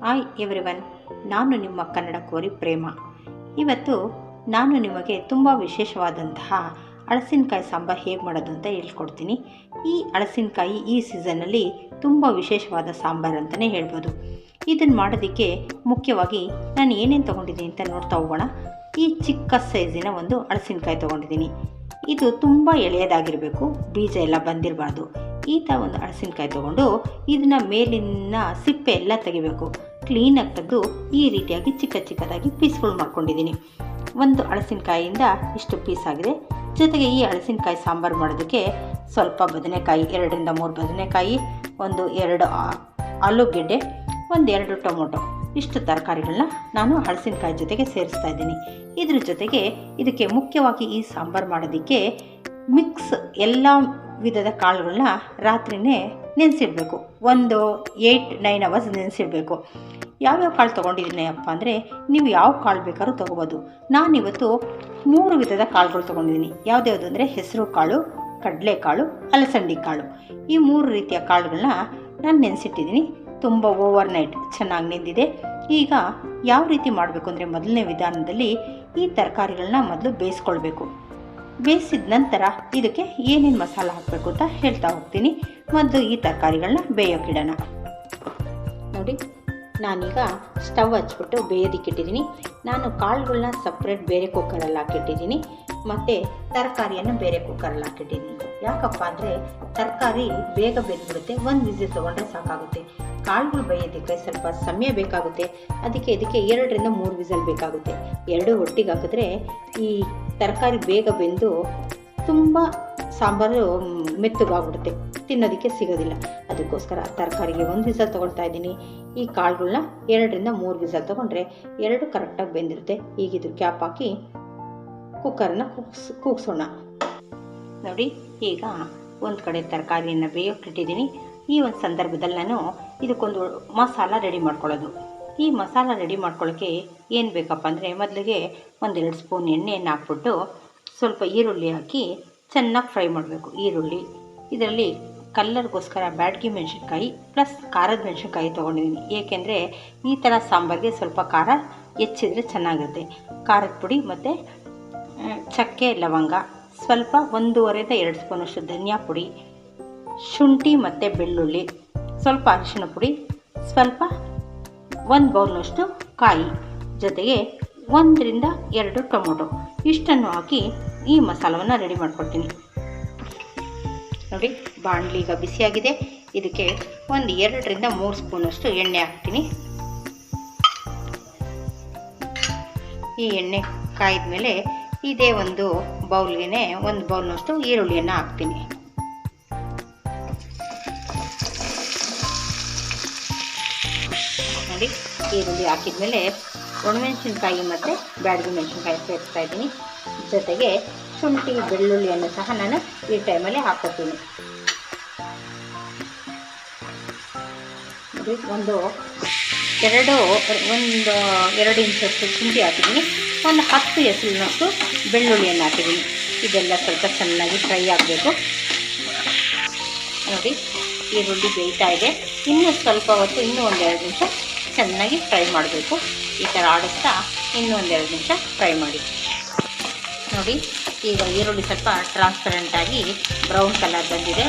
Hi everyone, ನಾನು ನಿಮ್ಮ ಕನ್ನಡ ಕೋರಿ ಪ್ರೇಮ. ಇವತ್ತು ನಾನು ನಿಮಗೆ ತುಂಬ ವಿಶೇಷವಾದಂತಹ ಹಲಸಿನಕಾಯಿ ಸಾಂಬಾರು ಹೇಗೆ ಮಾಡೋದು ಅಂತ ಹೇಳ್ಕೊಡ್ತೀನಿ. ಈ ಹಲಸಿನಕಾಯಿ ಈ ಸೀಸನ್ನಲ್ಲಿ ತುಂಬ ವಿಶೇಷವಾದ ಸಾಂಬಾರು ಅಂತಲೇ ಹೇಳ್ಬೋದು. ಇದನ್ನು ಮಾಡೋದಕ್ಕೆ ಮುಖ್ಯವಾಗಿ ನಾನು ಏನೇನು ತೊಗೊಂಡಿದ್ದೀನಿ ಅಂತ ನೋಡ್ತಾ ಹೋಗೋಣ. ಈ ಚಿಕ್ಕ ಸೈಜಿನ ಒಂದು ಹಲಸಿನಕಾಯಿ ತೊಗೊಂಡಿದ್ದೀನಿ. ಇದು ತುಂಬ ಎಳೆಯದಾಗಿರಬೇಕು, ಬೀಜ ಎಲ್ಲ ಬಂದಿರಬಾರ್ದು. ಈ ಥರ ಒಂದು ಹಲಸಿನಕಾಯಿ ತೊಗೊಂಡು ಇದನ್ನು ಮೇಲಿನ ಸಿಪ್ಪೆ ಎಲ್ಲ ತೆಗಿಬೇಕು. ಕ್ಲೀನಾಗಿ ತೆಗೆದು ಈ ರೀತಿಯಾಗಿ ಚಿಕ್ಕ ಚಿಕ್ಕದಾಗಿ ಪೀಸ್ಗಳು ಮಾಡ್ಕೊಂಡಿದ್ದೀನಿ. ಒಂದು ಹಲಸಿನಕಾಯಿಯಿಂದ ಇಷ್ಟು ಪೀಸ್ ಆಗಿದೆ. ಜೊತೆಗೆ ಈ ಹಲಸಿನಕಾಯಿ ಸಾಂಬಾರು ಮಾಡೋದಕ್ಕೆ ಸ್ವಲ್ಪ ಬದನೆಕಾಯಿ, 2ರಿಂದ 3 ಬದನೆಕಾಯಿ, 1-2 ಆಲೂಗೆಡ್ಡೆ, 1-2 ಟೊಮೊಟೊ, ಇಷ್ಟು ತರಕಾರಿಗಳನ್ನ ನಾನು ಹಲಸಿನಕಾಯಿ ಜೊತೆಗೆ ಸೇರಿಸ್ತಾ ಇದ್ದೀನಿ. ಇದ್ರ ಜೊತೆಗೆ ಇದಕ್ಕೆ ಮುಖ್ಯವಾಗಿ ಈ ಸಾಂಬಾರು ಮಾಡೋದಕ್ಕೆ ಮಿಕ್ಸ್ ಎಲ್ಲ ವಿಧದ ಕಾಳುಗಳನ್ನ ರಾತ್ರಿಯೇ ನೆನೆಸಿಡಬೇಕು. 8-9 ಅವರ್ಸ್ ನೆನೆಸಿಡಬೇಕು. ಯಾವ್ಯಾವ ಕಾಳು ತೊಗೊಂಡಿದ್ದೀನಿ ಅಪ್ಪ ಅಂದರೆ, ನೀವು ಯಾವ ಕಾಳು ಬೇಕಾದ್ರೂ ತೊಗೋಬೋದು. ನಾನಿವತ್ತು 3 ವಿಧದ ಕಾಳುಗಳು ತೊಗೊಂಡಿದ್ದೀನಿ. ಯಾವ್ದ್ಯಾವುದು ಅಂದರೆ ಹೆಸರು ಕಾಳು, ಕಡಲೆಕಾಳು, ಅಲಸಂದಿ ಕಾಳು. ಈ 3 ರೀತಿಯ ಕಾಳುಗಳನ್ನ ನಾನು ನೆನೆಸಿಟ್ಟಿದ್ದೀನಿ. ತುಂಬ ಓವರ್ನೈಟ್ ಚೆನ್ನಾಗಿ ನೆಂದಿದೆ. ಈಗ ಯಾವ ರೀತಿ ಮಾಡಬೇಕು ಅಂದರೆ, ಮೊದಲನೇ ವಿಧಾನದಲ್ಲಿ ಈ ತರಕಾರಿಗಳನ್ನ ಮೊದಲು ಬೇಯಿಸ್ಕೊಳ್ಬೇಕು. ಬೇಯಿಸಿದ ನಂತರ ಇದಕ್ಕೆ ಏನೇನು ಮಸಾಲ ಹಾಕಬೇಕು ಅಂತ ಹೇಳ್ತಾ ಹೋಗ್ತೀನಿ. ಮೊದಲು ಈ ತರಕಾರಿಗಳನ್ನ ಬೇಯೋಕ್ಕಿಡೋಣ. ನೋಡಿ, ನಾನೀಗ ಸ್ಟವ್ ಹಚ್ಬಿಟ್ಟು ಬೇಯೋದಕ್ಕಿಟ್ಟಿದ್ದೀನಿ. ನಾನು ಕಾಳುಗಳನ್ನ ಸಪ್ರೇಟ್ ಬೇರೆ ಕುಕ್ಕರಲ್ಲಿ ಹಾಕಿಟ್ಟಿದ್ದೀನಿ ಮತ್ತು ತರಕಾರಿಯನ್ನು ಬೇರೆ ಕುಕ್ಕರಲ್ಲಿ ಹಾಕಿಟ್ಟಿದ್ದೀನಿ. ಯಾಕಪ್ಪ ಅಂದರೆ ತರಕಾರಿ ಬೇಗ ಬೆಂದ್ಬಿಡುತ್ತೆ. 1 ವಿಸಿಲ್ ತೊಗೊಂಡ್ರೆ ಸಾಕಾಗುತ್ತೆ. ಕಾಳುಗಳು ಬೇಯೋದಕ್ಕೆ ಸ್ವಲ್ಪ ಸಮಯ ಬೇಕಾಗುತ್ತೆ. ಇದಕ್ಕೆ 2ರಿಂದ 3 ವಿಸಿಲ್ ಬೇಕಾಗುತ್ತೆ. 2 ಒಟ್ಟಿಗೆ ಹಾಕಿದ್ರೆ ಈ ತರಕಾರಿ ಬೇಗ ಬೆಂದು ತುಂಬ ಸಾಂಬಾರು ಮೆತ್ತಗಾಗ್ಬಿಡುತ್ತೆ, ತಿನ್ನೋದಕ್ಕೆ ಸಿಗೋದಿಲ್ಲ. ಅದಕ್ಕೋಸ್ಕರ ತರಕಾರಿಗೆ 1 ವಿಸಿಲ್ ತೊಗೊಳ್ತಾ ಇದ್ದೀನಿ. ಈ ಕಾಳುಗಳನ್ನ 2ರಿಂದ 3 ವಿಸಿಲ್ ತೊಗೊಂಡ್ರೆ 2 ಕರೆಕ್ಟಾಗಿ ಬೆಂದಿರುತ್ತೆ. ಈಗ ಇದು ಕ್ಯಾಪ್ ಹಾಕಿ ಕುಕ್ಕರನ್ನ ಕೂಗ್ಸೋಣ. ನೋಡಿ, ಈಗ ಒಂದು ಕಡೆ ತರಕಾರಿಯನ್ನು ಬೇಯೋಕ್ಕಿಟ್ಟಿದ್ದೀನಿ. ಈ ಒಂದು ಸಂದರ್ಭದಲ್ಲಿ ನಾನು ಇದಕ್ಕೊಂದು ಮಸಾಲ ರೆಡಿ ಮಾಡ್ಕೊಳ್ಳೋದು. ಈ ಮಸಾಲ ರೆಡಿ ಮಾಡ್ಕೊಳ್ಳೋಕ್ಕೆ ಏನು ಬೇಕಪ್ಪ ಅಂದರೆ, ಮೊದಲಿಗೆ 1-2 ಸ್ಪೂನ್ ಎಣ್ಣೆಯನ್ನು ಹಾಕ್ಬಿಟ್ಟು ಸ್ವಲ್ಪ ಈರುಳ್ಳಿ ಹಾಕಿ ಚೆನ್ನಾಗಿ ಫ್ರೈ ಮಾಡಬೇಕು. ಈರುಳ್ಳಿ, ಇದರಲ್ಲಿ ಕಲ್ಲರ್ಗೋಸ್ಕರ ಬ್ಯಾಡಗಿ ಮೆಣಸಿನ್ಕಾಯಿ ಪ್ಲಸ್ ಖಾರದ ಮೆಣಸಿನ್ಕಾಯಿ ತೊಗೊಂಡಿದ್ದೀನಿ. ಏಕೆಂದರೆ ಈ ಥರ ಸಾಂಬಾರಿಗೆ ಸ್ವಲ್ಪ ಖಾರ ಹೆಚ್ಚಿದ್ರೆ ಚೆನ್ನಾಗಿರುತ್ತೆ. ಖಾರದ ಪುಡಿ ಮತ್ತು ಚಕ್ಕೆ, ಲವಂಗ, ಸ್ವಲ್ಪ 1.5-2 ಸ್ಪೂನಷ್ಟು ಧನಿಯಾ ಪುಡಿ, ಶುಂಠಿ ಮತ್ತು ಬೆಳ್ಳುಳ್ಳಿ, ಸ್ವಲ್ಪ ಅರಿಶಿಣ ಪುಡಿ, ಸ್ವಲ್ಪ 1 ಬೌಲ್ನಷ್ಟು ಕಾಯಿ, ಜೊತೆಗೆ 1-2 ಟೊಮೊಟೊ, ಇಷ್ಟನ್ನು ಹಾಕಿ ಈ ಮಸಾಲವನ್ನು ರೆಡಿ ಮಾಡ್ಕೊಳ್ತೀನಿ. ನೋಡಿ, ಬಾಣಲಿ ಈಗ ಬಿಸಿಯಾಗಿದೆ. ಇದಕ್ಕೆ 2-3 ಸ್ಪೂನಷ್ಟು ಎಣ್ಣೆ ಹಾಕ್ತೀನಿ. ಈ ಎಣ್ಣೆ ಕಾಯ್ದ ಮೇಲೆ ಇದೇ ಒಂದು ಬೌಲ್ಗೆ 1 ಬೌಲ್ನಷ್ಟು ಈರುಳ್ಳಿಯನ್ನು ಹಾಕ್ತೀನಿ. ನೋಡಿ, ಈರುಳ್ಳಿ ಹಾಕಿದ್ಮೇಲೆ ಒಣಮೆಣಸಿನ್ಕಾಯಿ ಮತ್ತು ಬ್ಯಾಡಗಿ ಮೆಣಸಿನ್ಕಾಯಿ ಸೇರಿಸ್ತಾ ಇದ್ದೀನಿ. ಜೊತೆಗೆ ಶುಂಠಿ ಬೆಳ್ಳುಳ್ಳಿಯನ್ನು ಸಹ ನಾನು ಈ ಟೈಮಲ್ಲಿ ಹಾಕೋತೀನಿ. ನೋಡಿ, 2 ಇಂಚಷ್ಟು ಶುಂಠಿ ಹಾಕಿದ್ದೀನಿ. 10 ಎಸಳಿನಷ್ಟು ಬೆಳ್ಳುಳ್ಳಿಯನ್ನು ಹಾಕಿದ್ದೀನಿ. ಇದೆಲ್ಲ ಸ್ವಲ್ಪ ಚೆನ್ನಾಗಿ ಫ್ರೈ ಆಗಬೇಕು. ನೋಡಿ, ಈರುಳ್ಳಿ ಬೇಯ್ತಾ ಇದೆ. ಇನ್ನೂ ಸ್ವಲ್ಪ ಹೊತ್ತು, ಇನ್ನೂ 1-2 ನಿಮಿಷ ಚೆನ್ನಾಗಿ ಫ್ರೈ ಮಾಡಬೇಕು. ಈ ಥರ ಆಡಿಸ್ತಾ ಇನ್ನೂ 1-2 ನಿಮಿಷ ಫ್ರೈ ಮಾಡಿ. ನೋಡಿ, ಈಗ ಈರುಳ್ಳಿ ಸ್ವಲ್ಪ ಟ್ರಾನ್ಸ್ಪರೆಂಟಾಗಿ ಬ್ರೌನ್ ಕಲರ್ ಬಂದಿದೆ.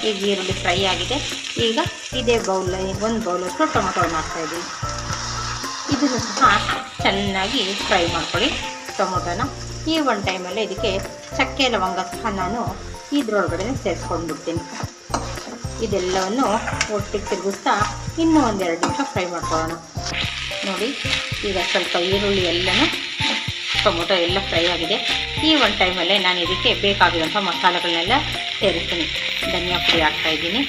ಈಗ ಈರುಳ್ಳಿ ಫ್ರೈ ಆಗಿದೆ. ಈಗ ಇದೇ ಬೌಲಲ್ಲಿ 1 ಬೌಲಷ್ಟು ಟೊಮೊಟೊವನ್ನು ಹಾಕ್ತಾಯಿದ್ದೀನಿ. ಇದನ್ನು ಸಹ ಚೆನ್ನಾಗಿ ಫ್ರೈ ಮಾಡ್ಕೊಳ್ಳಿ ಟೊಮೊಟೊನ. ಈ ಒಂದು ಟೈಮಲ್ಲೇ ಇದಕ್ಕೆ ಚಕ್ಕೆ ಲವಂಗ ಸಹ ನಾನು ಇದರೊಳಗಡೆ ಸೇರಿಸ್ಕೊಂಡ್ಬಿಡ್ತೀನಿ. ಇದೆಲ್ಲವನ್ನು ಒಟ್ಟಿಗೆ ತಿರುಗಿಸ್ತಾ ಇನ್ನೂ 1-2 ನಿಮಿಷ ಫ್ರೈ ಮಾಡ್ಕೊಳ್ಳೋಣ. ನೋಡಿ, ಈಗ ಸ್ವಲ್ಪ ಈರುಳ್ಳಿ ಎಲ್ಲನೂ ಟೊಮೊಟೊ ಎಲ್ಲ ಫ್ರೈ ಆಗಿದೆ. ಈ ಒಂದು ಟೈಮಲ್ಲೇ ನಾನು ಇದಕ್ಕೆ ಬೇಕಾಗಿರುವಂಥ ಮಸಾಲೆಗಳನ್ನೆಲ್ಲ ಸೇರಿಸ್ತೀನಿ. ಧನಿಯಾ ಪುಡಿ ಹಾಕ್ತಾಯಿದ್ದೀನಿ.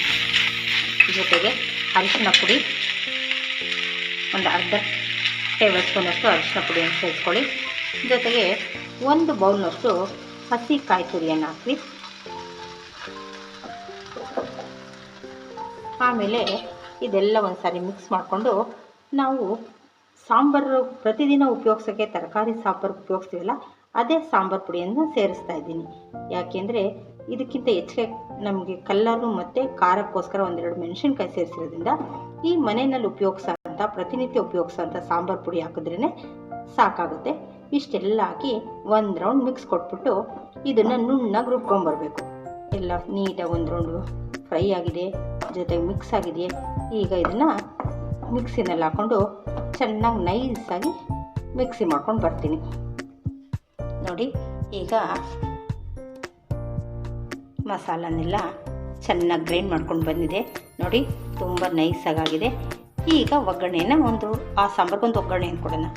ಜೊತೆಗೆ ಅರಿಶಿನ ಪುಡಿ, 1/2 ಟೇಬಲ್ ಸ್ಪೂನಷ್ಟು ಅರಿಶಿನ ಪುಡಿಯನ್ನು ಸೇರಿಸ್ಕೊಳ್ಳಿ. ಜೊತೆಗೆ 1 ಬೌಲ್ನಷ್ಟು ಹಸಿ ಕಾಯಿ ತುರಿಯನ್ನು ಹಾಕಿ. ಆಮೇಲೆ ಇದೆಲ್ಲ ಒಂದು ಸಾರಿ ಮಿಕ್ಸ್ ಮಾಡಿಕೊಂಡು, ನಾವು ಸಾಂಬಾರು ಪ್ರತಿದಿನ ಉಪಯೋಗಿಸೋಕ್ಕೆ ತರಕಾರಿ ಸಾಂಬಾರು ಉಪಯೋಗಿಸ್ತೀವಲ್ಲ, ಅದೇ ಸಾಂಬಾರು ಪುಡಿಯನ್ನು ಸೇರಿಸ್ತಾ ಇದ್ದೀನಿ. ಯಾಕೆಂದರೆ ಇದಕ್ಕಿಂತ ಹೆಚ್ಚಿಗೆ ನಮಗೆ ಕಲ್ಲರು ಮತ್ತು ಖಾರಕ್ಕೋಸ್ಕರ 1-2 ಮೆಣಸಿನ್ಕಾಯಿ ಸೇರಿಸಿರೋದ್ರಿಂದ ಈ ಮನೆಯಲ್ಲಿ ಉಪಯೋಗಿಸೋ ಮಾಡೋಂಥ ಪ್ರತಿನಿತ್ಯ ಉಪಯೋಗಿಸೋಂಥ ಸಾಂಬಾರು ಪುಡಿ ಹಾಕಿದ್ರೇ ಸಾಕಾಗುತ್ತೆ. ಇಷ್ಟೆಲ್ಲ ಹಾಕಿ ಒಂದು ರೌಂಡ್ ಮಿಕ್ಸ್ ಕೊಟ್ಬಿಟ್ಟು ಇದನ್ನು ನುಣ್ಣಗೆ ರುಬ್ಕೊಂಬರ್ಬೇಕು. ಎಲ್ಲ ನೀಟಾಗಿ ಒಂದು ರೌಂಡು ಫ್ರೈ ಆಗಿದೆ, ಜೊತೆಗೆ ಮಿಕ್ಸ್ ಆಗಿದೆ. ಈಗ ಇದನ್ನು ಮಿಕ್ಸಿನಲ್ಲಿ ಹಾಕ್ಕೊಂಡು ಚೆನ್ನಾಗಿ ನೈಸಾಗಿ ಮಿಕ್ಸಿ ಮಾಡ್ಕೊಂಡು ಬರ್ತೀನಿ. ನೋಡಿ, ಈಗ ಮಸಾಲನೆಲ್ಲ ಚೆನ್ನಾಗಿ ಗ್ರೈಂಡ್ ಮಾಡ್ಕೊಂಡು ಬಂದಿದೆ. ನೋಡಿ, ತುಂಬ ನೈಸಾಗಿದೆ. ಈಗ ಒಗ್ಗರಣೆನ ಆ ಸಾಂಬಾರಿಗೊಂದು ಒಗ್ಗರಣೆಯನ್ನು ಕೊಡೋಣ.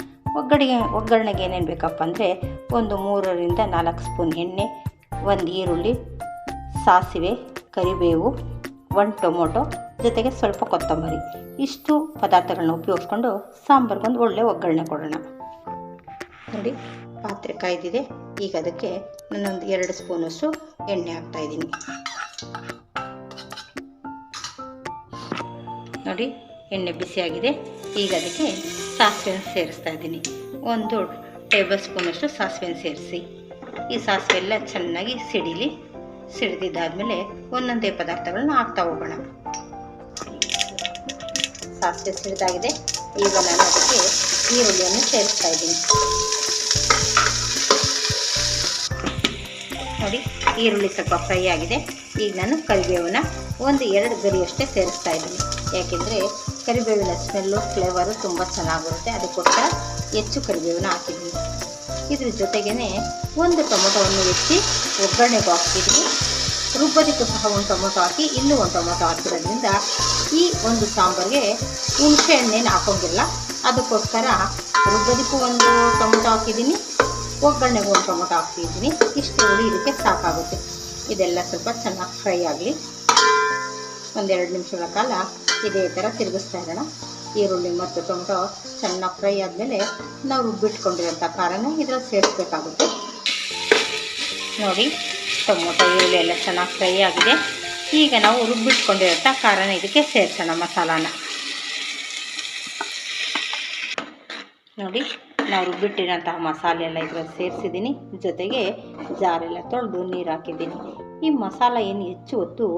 ಒಗ್ಗರಣೆಗೆ ಏನೇನು ಬೇಕಪ್ಪ ಅಂದರೆ ಒಂದು 3ರಿಂದ 4 ಸ್ಪೂನ್ ಎಣ್ಣೆ, 1 ಈರುಳ್ಳಿ, ಸಾಸಿವೆ, ಕರಿಬೇವು, 1 ಟೊಮೊಟೊ, ಜೊತೆಗೆ ಸ್ವಲ್ಪ ಕೊತ್ತಂಬರಿ. ಇಷ್ಟು ಪದಾರ್ಥಗಳನ್ನ ಉಪಯೋಗಿಸ್ಕೊಂಡು ಸಾಂಬಾರಿಗೊಂದು ಒಳ್ಳೆ ಒಗ್ಗರಣೆ ಕೊಡೋಣ. ನೋಡಿ, ಪಾತ್ರೆ ಕಾಯ್ದಿದೆ. ಈಗ ಅದಕ್ಕೆ ನಾನೊಂದು 2 ಸ್ಪೂನಷ್ಟು ಎಣ್ಣೆ ಹಾಕ್ತಾಯಿದ್ದೀನಿ. ನೋಡಿ, ಎಣ್ಣೆ ಬಿಸಿಯಾಗಿದೆ. ಈಗ ಅದಕ್ಕೆ ಸಾಸಿವೆನ ಸೇರಿಸ್ತಾ ಇದ್ದೀನಿ. 1 ಟೇಬಲ್ ಸ್ಪೂನಷ್ಟು ಸಾಸಿವೆನ ಸೇರಿಸಿ ಈ ಸಾಸಿವೆ ಎಲ್ಲ ಚೆನ್ನಾಗಿ ಸಿಡಿದಿದ್ದಾದಮೇಲೆ ಒಂದೊಂದೇ ಪದಾರ್ಥಗಳನ್ನ ಹಾಕ್ತಾ ಹೋಗೋಣ. ಸಾಸಿವೆ ಸಿಡಿದಾಗಿದೆ. ಈಗ ನಾನು ಅದಕ್ಕೆ ಈರುಳ್ಳಿಯನ್ನು ಸೇರಿಸ್ತಾ ಇದ್ದೀನಿ. ನೋಡಿ, ಈರುಳ್ಳಿ ಸ್ವಲ್ಪ ಫ್ರೈ ಆಗಿದೆ. ಈಗ ನಾನು ಕರಿಬೇವನ್ನ 1-2 ಗರಿಯಷ್ಟೇ ಸೇರಿಸ್ತಾ ಇದ್ದೀನಿ. ಯಾಕೆಂದರೆ ಕರಿಬೇವಿನ ಸ್ಮೆಲ್ಲು, ಫ್ಲೇವರು ತುಂಬ ಚೆನ್ನಾಗಿರುತ್ತೆ. ಅದಕ್ಕೋಸ್ಕರ ಹೆಚ್ಚು ಕರಿಬೇವನ್ನ ಹಾಕಿದ್ದೀನಿ. ಇದ್ರ ಜೊತೆಗೇ 1 ಟೊಮೊಟೊವನ್ನು ಹೆಚ್ಚಿ ಒಗ್ಗರಣೆಗೂ ಹಾಕ್ತಿದ್ದೀನಿ. ರುಬ್ಬೋದಕ್ಕೂ ಸಹ 1 ಟೊಮೊಟೊ ಹಾಕಿ, ಇಲ್ಲೂ 1 ಟೊಮೊಟೊ ಹಾಕಿರೋದ್ರಿಂದ ಈ ಒಂದು ಸಾಂಬಾರಿಗೆ ಹುಣಸೆ ಹಣ್ಣೇನು ಹಾಕೋಂಗಿಲ್ಲ. ಅದಕ್ಕೋಸ್ಕರ ರುಬ್ಬೋದಕ್ಕೂ 1 ಟೊಮೊಟೊ ಹಾಕಿದ್ದೀನಿ, ಒಗ್ಗರಣೆಗೂ 1 ಟೊಮೊಟೊ ಹಾಕ್ತಿದ್ದೀನಿ. ಇಷ್ಟು ಹುಳಿ ಇದಕ್ಕೆ ಸಾಕಾಗುತ್ತೆ. ಇದೆಲ್ಲ ಸ್ವಲ್ಪ ಚೆನ್ನಾಗಿ ಫ್ರೈ ಆಗಲಿ. 1-2 ನಿಮಿಷಗಳ ಕಾಲ ಇದೇ ಥರ ತಿರುಗಿಸ್ತಾ ಇರೋಣ. ಈರುಳ್ಳಿ ಮತ್ತು ಟೊಮೊಟೊ ಚೆನ್ನಾಗಿ ಫ್ರೈ ಆದಮೇಲೆ ನಾವು ರುಬ್ಬಿಟ್ಕೊಂಡಿರೋಂಥ ಖಾರನ ಇದ್ರಲ್ಲಿ ಸೇರಿಸ್ಬೇಕಾಗುತ್ತೆ. ನೋಡಿ, ಟೊಮೊಟೊ ಈರುಳ್ಳಿ ಎಲ್ಲ ಚೆನ್ನಾಗಿ ಫ್ರೈ ಆಗಿದೆ. ಈಗ ನಾವು ರುಬ್ಬಿಟ್ಕೊಂಡಿರೋಂಥ ಖಾರನ ಇದಕ್ಕೆ ಸೇರಿಸೋಣ, ಮಸಾಲಾನ. ನೋಡಿ, ನಾವು ರುಬ್ಬಿಟ್ಟಿರೋಂತಹ ಮಸಾಲೆ ಎಲ್ಲ ಇದ್ರಲ್ಲಿ ಸೇರಿಸಿದ್ದೀನಿ. ಜೊತೆಗೆ ಜಾರೆಲ್ಲ ತೊಳೆದು ನೀರು ಹಾಕಿದ್ದೀನಿ. ಈ ಮಸಾಲ ಏನು ಹೆಚ್ಚು ಹೊತ್ತು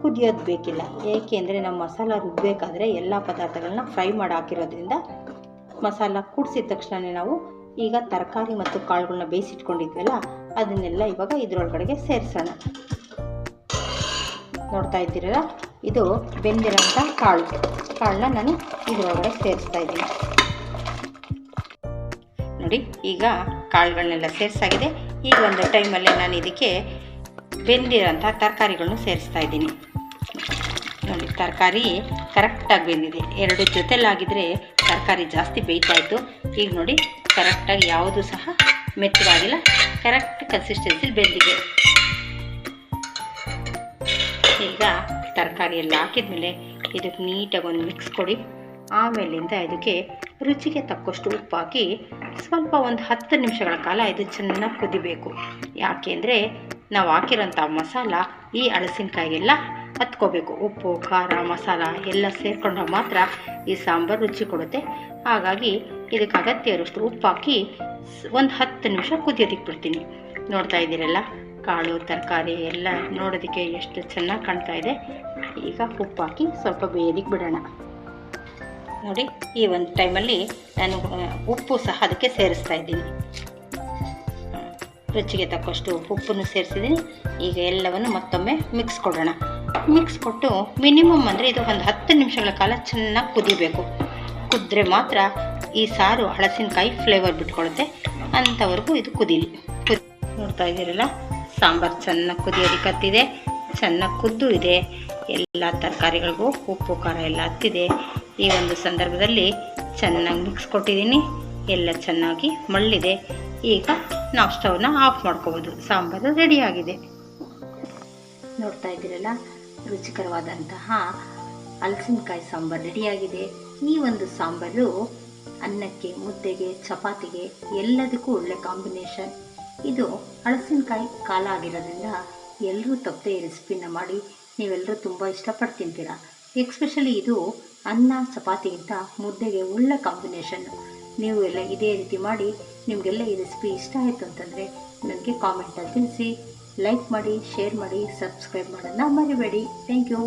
ಕುದಿಯೋದು ಬೇಕಿಲ್ಲ. ಏಕೆಂದರೆ ನಾವು ಮಸಾಲ ರುಬ್ಬಬೇಕಾದ್ರೆ ಎಲ್ಲ ಪದಾರ್ಥಗಳನ್ನ ಫ್ರೈ ಮಾಡಿ ಹಾಕಿರೋದ್ರಿಂದ ಮಸಾಲ ಕುದಿಸಿದ ತಕ್ಷಣ ನಾವು ಈಗ ತರಕಾರಿ ಮತ್ತು ಕಾಳುಗಳನ್ನ ಬೇಯಿಸಿಟ್ಕೊಂಡಿದ್ವಲ್ಲ, ಅದನ್ನೆಲ್ಲ ಇವಾಗ ಇದರೊಳಗಡೆಗೆ ಸೇರಿಸೋಣ. ನೋಡ್ತಾ ಇದ್ದೀರಲ್ಲ, ಇದು ಬೆಂದಿರೋಂಥ ಕಾಳನ್ನ ನಾನು ಇದರೊಳಗಡೆ ಸೇರಿಸ್ತಾ ಇದ್ದೀನಿ. ನೋಡಿ, ಈಗ ಕಾಳುಗಳನ್ನೆಲ್ಲ ಸೇರಿಸಾಗಿದೆ. ಈಗ ಒಂದು ಟೈಮಲ್ಲೇ ನಾನು ಇದಕ್ಕೆ ಬೆಂದಿರೋಂಥ ತರಕಾರಿಗಳನ್ನು ಸೇರಿಸ್ತಾ ಇದ್ದೀನಿ. ನೋಡಿ, ತರಕಾರಿ ಕರೆಕ್ಟಾಗಿ ಬೆಂದಿದೆ. 2 ಜೊತೆಲಾಗಿದ್ದರೆ ತರಕಾರಿ ಜಾಸ್ತಿ ಬೇಯ್ತಾಯಿತ್ತು. ಈಗ ನೋಡಿ, ಕರೆಕ್ಟಾಗಿ ಯಾವುದೂ ಸಹ ಮೆತ್ತಗಾಗಿಲ್ಲ, ಕರೆಕ್ಟ್ ಕನ್ಸಿಸ್ಟೆನ್ಸಿಲಿ ಬೆಂದಿದೆ. ಈಗ ತರಕಾರಿ ಎಲ್ಲ ಹಾಕಿದ್ಮೇಲೆ ಇದಕ್ಕೆ ನೀಟಾಗಿ ಒಂದು ಮಿಕ್ಸ್ ಕೊಡಿ. ಆಮೇಲಿಂದ ಇದಕ್ಕೆ ರುಚಿಗೆ ತಕ್ಕಷ್ಟು ಉಪ್ಪು ಹಾಕಿ ಸ್ವಲ್ಪ ಒಂದು 10 ನಿಮಿಷಗಳ ಕಾಲ ಇದು ಚೆನ್ನಾಗಿ ಕುದಿಬೇಕು. ಯಾಕೆಂದರೆ ನಾವು ಹಾಕಿರೋಂಥ ಮಸಾಲ ಈ ಹಲಸಿನಕಾಯಿಗೆಲ್ಲ ಹತ್ಕೋಬೇಕು. ಉಪ್ಪು, ಖಾರ, ಮಸಾಲ ಎಲ್ಲ ಸೇರಿಕೊಂಡಾಗ ಮಾತ್ರ ಈ ಸಾಂಬಾರು ರುಚಿ ಕೊಡುತ್ತೆ. ಹಾಗಾಗಿ ಇದಕ್ಕೆ ಅಗತ್ಯ ಇರೋಷ್ಟು ಉಪ್ಪು ಹಾಕಿ ಒಂದು 10 ನಿಮಿಷ ಕುದಿಯೋದಕ್ಕೆ ಬಿಡ್ತೀನಿ. ನೋಡ್ತಾ ಇದ್ದೀರಲ್ಲ, ಕಾಳು ತರಕಾರಿ ಎಲ್ಲ ನೋಡೋದಕ್ಕೆ ಎಷ್ಟು ಚೆನ್ನಾಗಿ ಕಾಣ್ತಾ ಇದೆ. ಈಗ ಉಪ್ಪು ಹಾಕಿ ಸ್ವಲ್ಪ ಬೇಯೋದಕ್ಕೆ ಬಿಡೋಣ. ನೋಡಿ, ಈ ಒಂದು ಟೈಮಲ್ಲಿ ನಾನು ಉಪ್ಪು ಸಹ ಅದಕ್ಕೆ ಸೇರಿಸ್ತಾ ಇದ್ದೀನಿ. ರುಚಿಗೆ ತಕ್ಕಷ್ಟು ಉಪ್ಪನ್ನು ಸೇರಿಸಿದ್ದೀನಿ. ಈಗ ಎಲ್ಲವನ್ನು ಮತ್ತೊಮ್ಮೆ ಮಿಕ್ಸ್ ಕೊಡೋಣ. ಮಿಕ್ಸ್ ಕೊಟ್ಟು ಮಿನಿಮಮ್ ಅಂದರೆ ಇದು ಒಂದು 10 ನಿಮಿಷಗಳ ಕಾಲ ಚೆನ್ನಾಗಿ ಕುದಿಬೇಕು. ಕುದ್ರೆ ಮಾತ್ರ ಈ ಸಾರು ಹಲಸಿನಕಾಯಿ ಫ್ಲೇವರ್ ಬಿಟ್ಕೊಳ್ಳುತ್ತೆ. ಅಂಥವರೆಗೂ ಇದು ಕುದೀಲಿ. ನೋಡ್ತಾ ಇದ್ದೀರಲ್ಲ, ಸಾಂಬಾರು ಚೆನ್ನಾಗಿ ಕುದಿಯೋದಕ್ಕೆ ಹತ್ತಿದೆ, ಚೆನ್ನಾಗಿ ಕುದ್ದು ಇದೆ. ಎಲ್ಲ ತರಕಾರಿಗಳಿಗೂ ಉಪ್ಪು ಖಾರ ಎಲ್ಲ ಹತ್ತಿದೆ. ಈ ಒಂದು ಸಂದರ್ಭದಲ್ಲಿ ಚೆನ್ನಾಗಿ ಮಿಕ್ಸ್ ಕೊಟ್ಟಿದ್ದೀನಿ. ಎಲ್ಲ ಚೆನ್ನಾಗಿ ಮಳ್ಳಿದೆ. ಈಗ ನಾವು ಸ್ಟವ್ನ ಆಫ್ ಮಾಡ್ಕೋಬೋದು. ಸಾಂಬಾರು ರೆಡಿಯಾಗಿದೆ. ನೋಡ್ತಾ ಇದ್ದೀರಲ್ಲ, ರುಚಿಕರವಾದಂತಹ ಹಲಸಿನಕಾಯಿ ಸಾಂಬಾರು ರೆಡಿಯಾಗಿದೆ. ಈ ಒಂದು ಸಾಂಬಾರು ಅನ್ನಕ್ಕೆ, ಮುದ್ದೆಗೆ, ಚಪಾತಿಗೆ ಎಲ್ಲದಕ್ಕೂ ಒಳ್ಳೆ ಕಾಂಬಿನೇಷನ್. ಇದು ಹಲಸಿನಕಾಯಿ ಕಾಲ ಆಗಿರೋದ್ರಿಂದ ಎಲ್ಲರೂ ತಪ್ಪದೆ ಈ ರೆಸಿಪಿನ ಮಾಡಿ ನೀವೆಲ್ಲರೂ ತುಂಬ ಇಷ್ಟಪಟ್ಟು ತಿಂತೀರ. ಎಕ್ಸ್ಪೆಷಲಿ ಇದು ಅನ್ನ ಚಪಾತಿಗಿಂತ ಮುದ್ದೆಗೆ ಒಳ್ಳೆ ಕಾಂಬಿನೇಷನ್ನು. ನೀವು ಎಲ್ಲ ಇದೇ ರೀತಿ ಮಾಡಿ. ನಿಮಗೆಲ್ಲ ಈ ರೆಸಿಪಿ ಇಷ್ಟ ಆಯಿತು ಅಂತಂದರೆ ನನಗೆ ಕಾಮೆಂಟಲ್ಲಿ ತಿಳಿಸಿ. ಲೈಕ್ ಮಾಡಿ, ಶೇರ್ ಮಾಡಿ, ಸಬ್ಸ್ಕ್ರೈಬ್ ಮಾಡೋದನ್ನ ಮರಿಬೇಡಿ. Thank you.